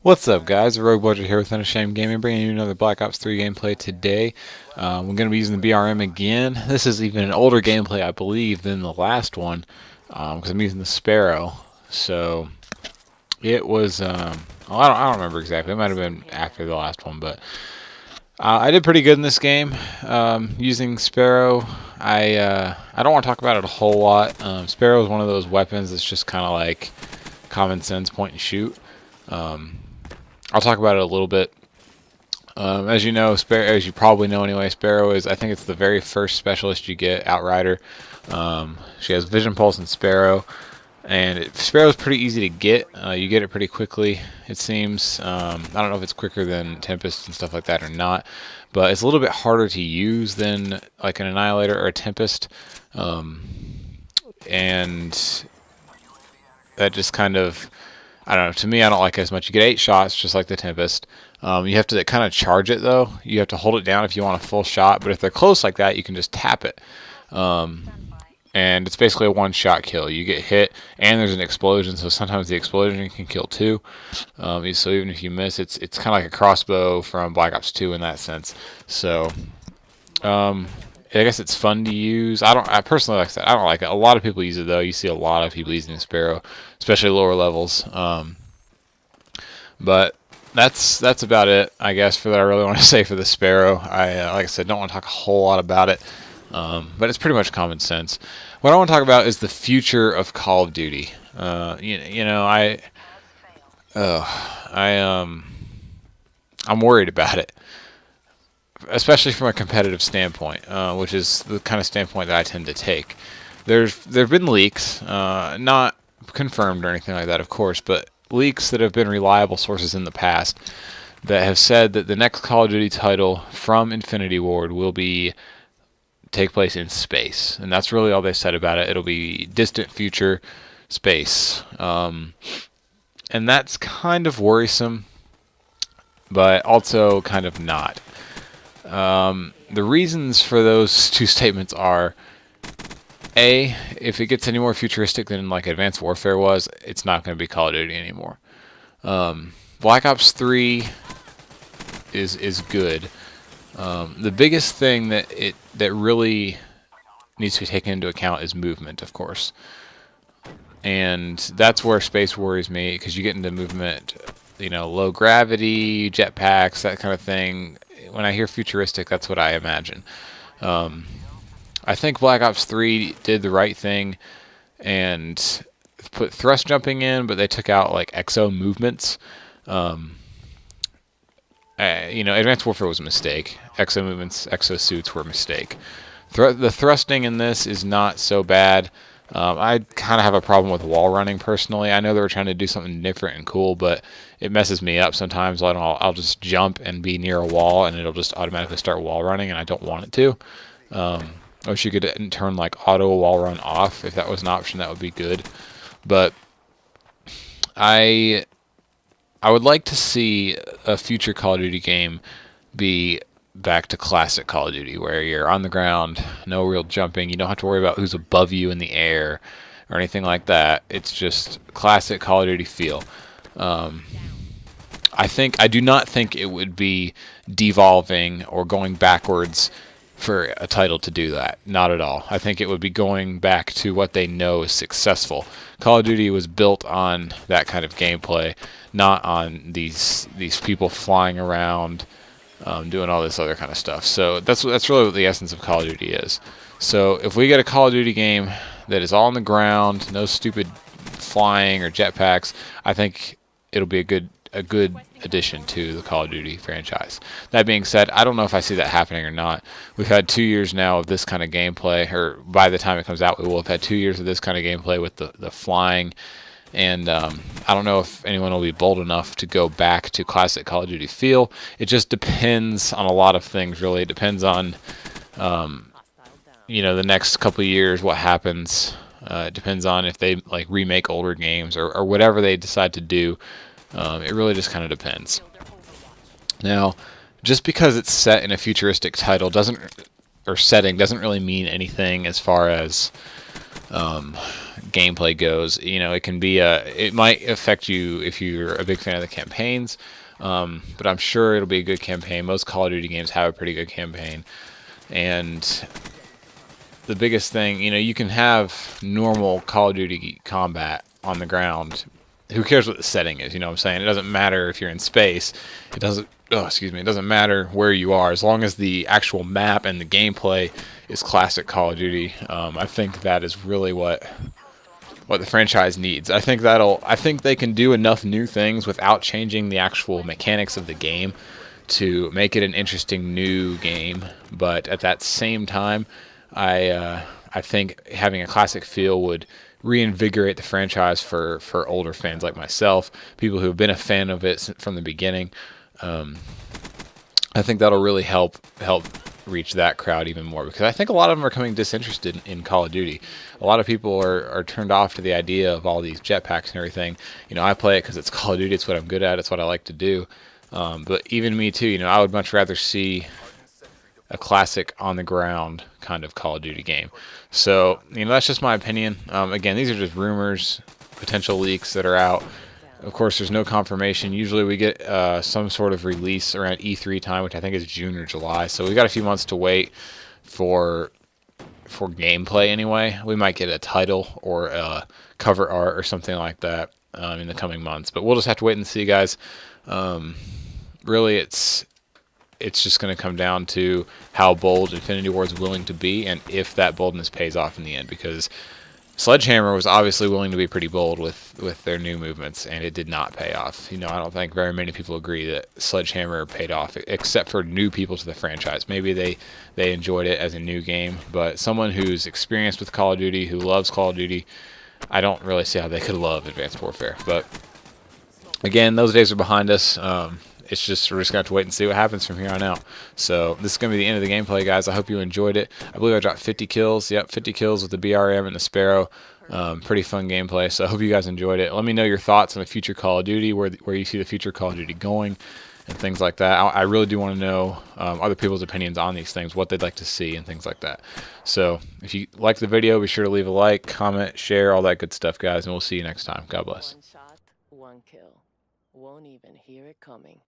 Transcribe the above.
What's up, guys? The Rogue Budget here with Unashamed Gaming, bringing you another Black Ops 3 gameplay today. We're going to be using the BRM again. This is even an older gameplay, I believe, than the last one, because I'm using the Sparrow. So it was, I don't remember exactly. It might have been after the last one, but I did pretty good in this game using Sparrow. I don't want to talk about it a whole lot. Sparrow is one of those weapons that's just kind of like common sense, point and shoot. I'll talk about it a little bit. As you know, as you probably know anyway, Sparrow is, I think it's the very first specialist you get, Outrider. She has Vision Pulse and Sparrow, and Sparrow is pretty easy to get. You get it pretty quickly, it seems. I don't know if it's quicker than Tempest and stuff like that or not, but it's a little bit harder to use than like an Annihilator or a Tempest, and that just kind of, I don't know, to me I don't like it as much. You get 8 shots just like the Tempest. You have to kind of charge it though. You have to hold it down if you want a full shot, but if they're close like that you can just tap it. And it's basically a one-shot kill. You get hit and there's an explosion, so sometimes the explosion can kill too. So even if you miss, it's kind of like a crossbow from Black Ops 2 in that sense. So I guess it's fun to use. I personally, like I said, I don't like it. A lot of people use it though. You see a lot of people using the Sparrow, especially lower levels. But that's about it, I guess, for that I really want to say for the Sparrow. Like I said, don't want to talk a whole lot about it, but it's pretty much common sense. What I want to talk about is the future of Call of Duty. I'm worried about it, especially from a competitive standpoint, which is the kind of standpoint that I tend to take. There've been leaks, not confirmed or anything like that, of course, but leaks that have been reliable sources in the past that have said that the next Call of Duty title from Infinity Ward will take place in space, and that's really all they said about it. It'll be distant future space, and that's kind of worrisome, but also kind of not. The reasons for those two statements are: A, if it gets any more futuristic than like Advanced Warfare was, it's not going to be Call of Duty anymore. Black Ops 3 is good. The biggest thing that really needs to be taken into account is movement, of course. And that's where space worries me, because you get into movement, low gravity, jetpacks, that kind of thing. When I hear futuristic, that's what I imagine. I think Black Ops 3 did the right thing and put thrust jumping in, but they took out like exo movements. Advanced Warfare was a mistake. Exo movements, exo suits were a mistake. The thrusting in this is not so bad. I kind of have a problem with wall running personally. I know they were trying to do something different and cool, but it messes me up sometimes. I'll just jump and be near a wall, and it'll just automatically start wall running, and I don't want it to. I wish you could turn like auto wall run off. If that was an option, that would be good. But I would like to see a future Call of Duty game be back to classic Call of Duty, where you're on the ground, no real jumping. You don't have to worry about who's above you in the air or anything like that. It's just classic Call of Duty feel. I do not think it would be devolving or going backwards for a title to do that. Not at all. I think it would be going back to what they know is successful. Call of Duty was built on that kind of gameplay, not on these people flying around, doing all this other kind of stuff. So that's really what the essence of Call of Duty is. So if we get a Call of Duty game that is all on the ground, no stupid flying or jetpacks, I think it'll be a good addition to the Call of Duty franchise. That being said, I don't know if I see that happening or not. We've had 2 years now of this kind of gameplay, or by the time it comes out, we will have had 2 years of this kind of gameplay with the flying. And I don't know if anyone will be bold enough to go back to classic Call of Duty feel. It just depends on a lot of things, really. It depends on, the next couple of years, what happens. It depends on if they like remake older games or whatever they decide to do. It really just kind of depends. Now, just because it's set in a futuristic title setting doesn't really mean anything as far as gameplay goes. You know, it can be it might affect you if you're a big fan of the campaigns, but I'm sure it'll be a good campaign. Most Call of Duty games have a pretty good campaign, and the biggest thing, you know, you can have normal Call of Duty combat on the ground. Who cares what the setting is? You know what I'm saying? It doesn't matter if you're in space. It doesn't. Oh, excuse me. It doesn't matter where you are, as long as the actual map and the gameplay is classic Call of Duty. I think that is really what the franchise needs. I think they can do enough new things without changing the actual mechanics of the game to make it an interesting new game. But at that same time, I think having a classic feel would reinvigorate the franchise for older fans like myself, people who have been a fan of it from the beginning. I think that'll really help reach that crowd even more, because I think a lot of them are coming disinterested in Call of Duty. A lot of people are turned off to the idea of all these jetpacks and everything. You know, I play it because it's Call of Duty. It's what I'm good at. It's what I like to do. But even me too. You know, I would much rather see a classic on the ground kind of Call of Duty game. So, you know, that's just my opinion. Again, these are just rumors, potential leaks that are out. Of course, there's no confirmation. Usually we get some sort of release around E3 time, which I think is June or July. So we've got a few months to wait for gameplay anyway. We might get a title or a cover art or something like that in the coming months. But we'll just have to wait and see, guys. Really, it's just going to come down to how bold Infinity Ward is willing to be, and if that boldness pays off in the end, because Sledgehammer was obviously willing to be pretty bold with their new movements, and it did not pay off. You know, I don't think very many people agree that Sledgehammer paid off, except for new people to the franchise. Maybe they enjoyed it as a new game, but someone who's experienced with Call of Duty, who loves Call of Duty, I don't really see how they could love Advanced Warfare. But again, those days are behind us. We're just going to have to wait and see what happens from here on out. So this is going to be the end of the gameplay, guys. I hope you enjoyed it. I believe I dropped 50 kills. Yep, 50 kills with the BRM and the Sparrow. Pretty fun gameplay. So I hope you guys enjoyed it. Let me know your thoughts on the future Call of Duty, where you see the future Call of Duty going, and things like that. I really do want to know other people's opinions on these things, what they'd like to see, and things like that. So if you like the video, be sure to leave a like, comment, share, all that good stuff, guys, and we'll see you next time. God bless. One shot, one kill. Won't even hear it coming.